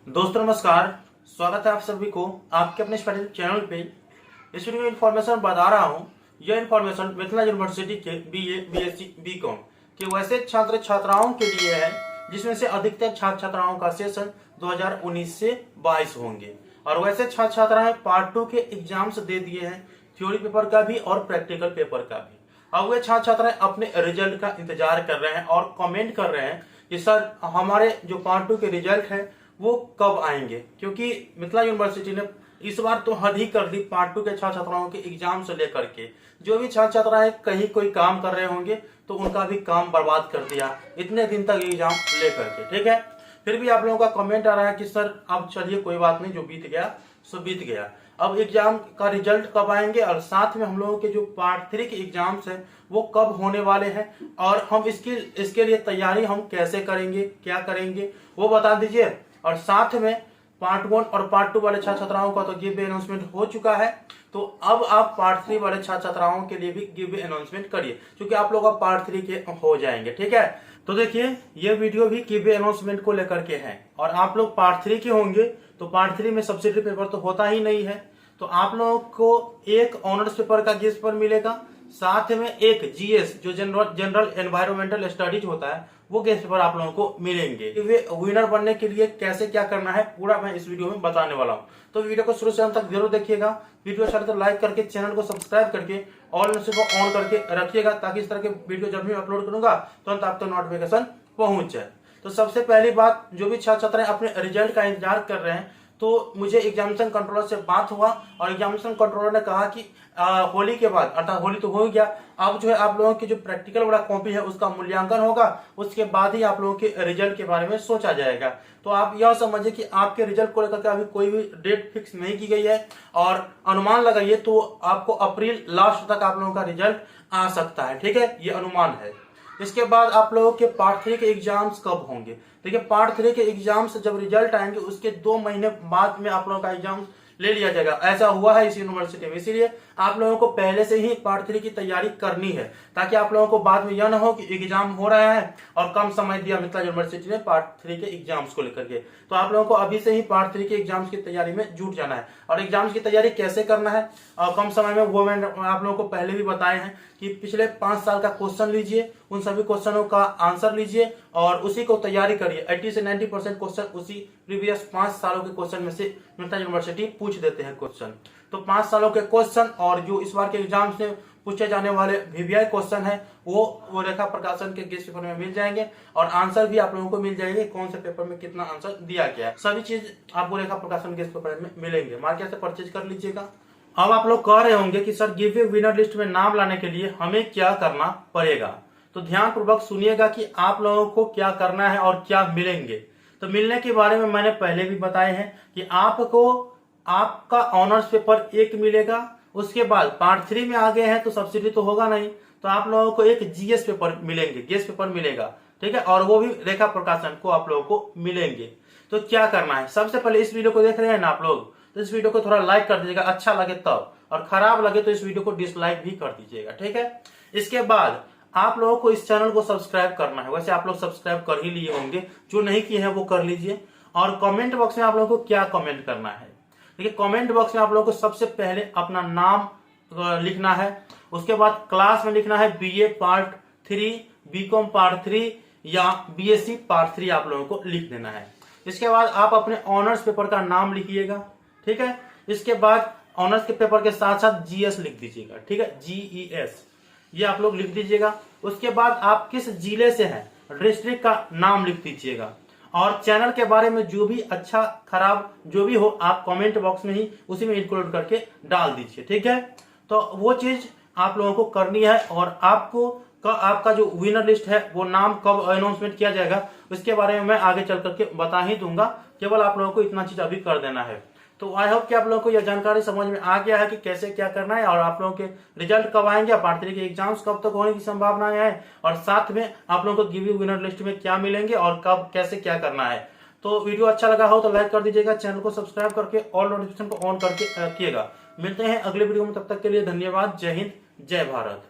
दोस्तों नमस्कार। स्वागत है आप सभी को आपके अपने स्पेशल चैनल पे। इस वीडियो में इन्फॉर्मेशन बता रहा हूँ। यह इन्फॉर्मेशन मिथिला यूनिवर्सिटी के बीए, बीएससी, बीकॉम के वैसे छात्र छात्राओं के लिए है जिसमें से अधिकतर छात्र छात्राओं का सेशन 2019 से 22 होंगे और वैसे छात्र छात्राएं पार्ट 2 के एग्जाम्स दे दिए हैं, थ्योरी पेपर का भी और प्रैक्टिकल पेपर का भी। अब वे छात्र छात्राएं अपने रिजल्ट का इंतजार कर रहे हैं और कमेंट कर रहे हैं कि सर हमारे जो पार्ट 2 के रिजल्ट है वो कब आएंगे, क्योंकि मिथिला यूनिवर्सिटी ने इस बार तो हद ही कर दी पार्ट 2 के छात्र छात्राओं के एग्जाम से लेकर के। जो भी छात्र छात्राएं कहीं कोई काम कर रहे होंगे तो उनका भी काम बर्बाद कर दिया इतने दिन तक एग्जाम लेकर के। ठीक है, फिर भी आप लोगों का कमेंट आ रहा है कि सर अब चलिए कोई बात नहीं, जो बीत गया सो बीत गया। अब एग्जाम का रिजल्ट कब आएंगे और साथ में हम लोगों के जो पार्ट 3 के एग्जाम्स हैं वो कब होने वाले हैं और हम इसके लिए तैयारी हम कैसे करेंगे, क्या करेंगे वो बता दीजिए। और साथ में पार्ट 1 और पार्ट 2 वाले छात्र छात्राओं का तो गिव वे अनाउंसमेंट हो चुका है, तो अब आप पार्ट 3 वाले छात्र छात्राओं के लिए भी गिव वे अनाउंसमेंट करिए, क्योंकि आप लोग अब पार्ट 3 के हो जाएंगे। ठीक है, तो देखिए ये वीडियो भी गिव वे अनाउंसमेंट को लेकर के है और आप लोग पार्ट 3 के होंगे तो पार्ट 3 में सब्सिडी पेपर तो होता ही नहीं है, तो आप लोगों को एक ऑनर्स पेपर का गेस्ट पेपर मिलेगा, साथ में एक जीएस जो जनरल एनवायरमेंटल स्टडीज होता है वो गेस्ट पेपर आप लोगों को मिलेंगे। वे विनर बनने के लिए कैसे क्या करना है पूरा मैं इस वीडियो में बताने वाला हूँ, तो वीडियो को शुरू से अंत तक जरूर देखिएगा। वीडियो अच्छा लगे तो लाइक करके चैनल को सब्सक्राइब करके ऑल नोटिफिकेशन को ऑन करके रखिएगा, ताकि इस तरह के वीडियो जब भी अपलोड करूंगा तुरंत आपको नोटिफिकेशन पहुंच जाए। तो सबसे पहली बात, जो भी छात्र छात्राएं अपने रिजल्ट का इंतजार कर रहे हैं, तो मुझे एग्जामिनेशन कंट्रोलर से बात हुआ और एग्जामिनेशन कंट्रोलर ने कहा कि होली के बाद, अर्थात होली तो हो गया, अब जो है आप लोगों की जो प्रैक्टिकल वाला कॉपी है उसका मूल्यांकन होगा, उसके बाद ही आप लोगों के रिजल्ट के बारे में सोचा जाएगा। तो आप यह समझिए कि आपके रिजल्ट को लेकर के अभी कोई भी डेट फिक्स नहीं की गई है और अनुमान लगाइए तो आपको अप्रैल लास्ट तक आप लोगों का रिजल्ट आ सकता है। ठीक है, ये अनुमान है। इसके बाद आप लोगों के पार्ट 3 के एग्जाम्स कब होंगे? देखिए पार्ट 3 के एग्जाम्स जब रिजल्ट आएंगे उसके 2 महीने बाद में आप लोगों का एग्जाम ले लिया जाएगा। ऐसा हुआ है इस यूनिवर्सिटी में, इसीलिए आप लोगों को पहले से ही पार्ट 3 की तैयारी करनी है, ताकि आप लोगों को बाद में यह ना हो कि एग्जाम हो रहा है और कम समय दिया मिथिला यूनिवर्सिटी ने पार्ट 3 के एग्जाम्स को लेकर के। तो आप लोगों को अभी से ही पार्ट 3 के एग्जाम्स की तैयारी में जुट जाना है। और एग्जाम्स की तैयारी कैसे करना है और कम समय में, वो मैंने आप लोगों को पहले भी बताए हैं कि पिछले 5 साल का क्वेश्चन लीजिए, उन सभी क्वेश्चनों का आंसर लीजिए और उसी को तैयारी करिए। 80 से 90% क्वेश्चन उसी प्रीवियस 5 सालों के क्वेश्चन में से मिथिला यूनिवर्सिटी पूछ देते हैं क्वेश्चन। तो 5 सालों के क्वेश्चन और जो इस बार के एग्जाम से पूछे जाने वाले वीवीआई क्वेश्चन है वो रेखा प्रकाशन के गेस्ट पेपर में मिल जाएंगे और आंसर भी आप लोगों को मिल जाएंगे, कौन से पेपर में कितना आंसर दिया गया है, सभी चीज आपको रेखा प्रकाशन गेस्ट पेपर में मिलेंगे। मार्केट से परचेज कर लीजिएगा। अब आप लोग कह रहे होंगे कि sir give way winner list में नाम लाने के लिए हमें क्या करना पड़ेगा, तो ध्यान पूर्वक सुनिएगा कि आप लोगों को क्या करना है और क्या मिलेंगे। तो मिलने के बारे में मैंने पहले भी बताए हैं कि आपको आपका ऑनर्स पेपर 1 मिलेगा, उसके बाद पार्ट 3 में आ गए हैं तो सब्सिडी तो होगा नहीं, तो आप लोगों को एक जीएस पेपर मिलेंगे, गेस्ट पेपर मिलेगा। ठीक है, और वो भी रेखा प्रकाशन को आप लोगों को मिलेंगे। तो क्या करना है, सबसे पहले इस वीडियो को देख रहे हैं ना आप लोग, तो इस वीडियो को थोड़ा लाइक कर दीजिएगा, अच्छा लगे तब, और खराब लगे तो इस वीडियो को डिसलाइक भी कर दीजिएगा। ठीक है, इसके बाद आप लोगों को इस चैनल को सब्सक्राइब करना है। वैसे आप लोग सब्सक्राइब कर ही लिए होंगे, जो नहीं किए हैं वो कर लीजिए। और कमेंट बॉक्स में आप लोगों को क्या कमेंट करना है, देखिए कमेंट बॉक्स में आप लोगों को सबसे पहले अपना नाम लिखना है, उसके बाद क्लास में लिखना है बीए पार्ट 3, बीकॉम पार्ट 3 या बीएससी पार्ट 3 आप लोगों को लिख देना है। इसके बाद आप अपने ऑनर्स पेपर का नाम लिखिएगा। ठीक है, इसके बाद ऑनर्स के पेपर के साथ साथ जीएस लिख दीजिएगा। ठीक है, जीईएस ये आप लोग लिख दीजिएगा। उसके बाद आप किस जिले से हैं, डिस्ट्रिक्ट का नाम लिख दीजिएगा। और चैनल के बारे में जो भी अच्छा खराब जो भी हो आप कमेंट बॉक्स में ही उसी में इंक्लूड करके डाल दीजिए। ठीक है, तो वो चीज आप लोगों को करनी है। और आपका जो विनर लिस्ट है वो नाम कब अनाउंसमेंट किया जाएगा उसके बारे में मैं आगे चल करके बता ही दूंगा, केवल आप लोगों को इतना चीज अभी कर देना है। तो आई होप कि आप लोगों को यह जानकारी समझ में आ गया है कि कैसे क्या करना है और आप लोगों के रिजल्ट कब आएंगे, पार्ट 3 के एग्जाम्स कब तक होने की संभावनाएं है, और साथ में आप लोगों को गिव यू विनर लिस्ट में क्या मिलेंगे और कब कैसे क्या करना है। तो वीडियो अच्छा लगा हो तो लाइक कर दीजिएगा, चैनल को सब्सक्राइब करके ऑल नोटिफिकेशन को ऑन करके रखिएगा। मिलते हैं अगले वीडियो में, तब तक के लिए धन्यवाद। जय हिंद, जय भारत।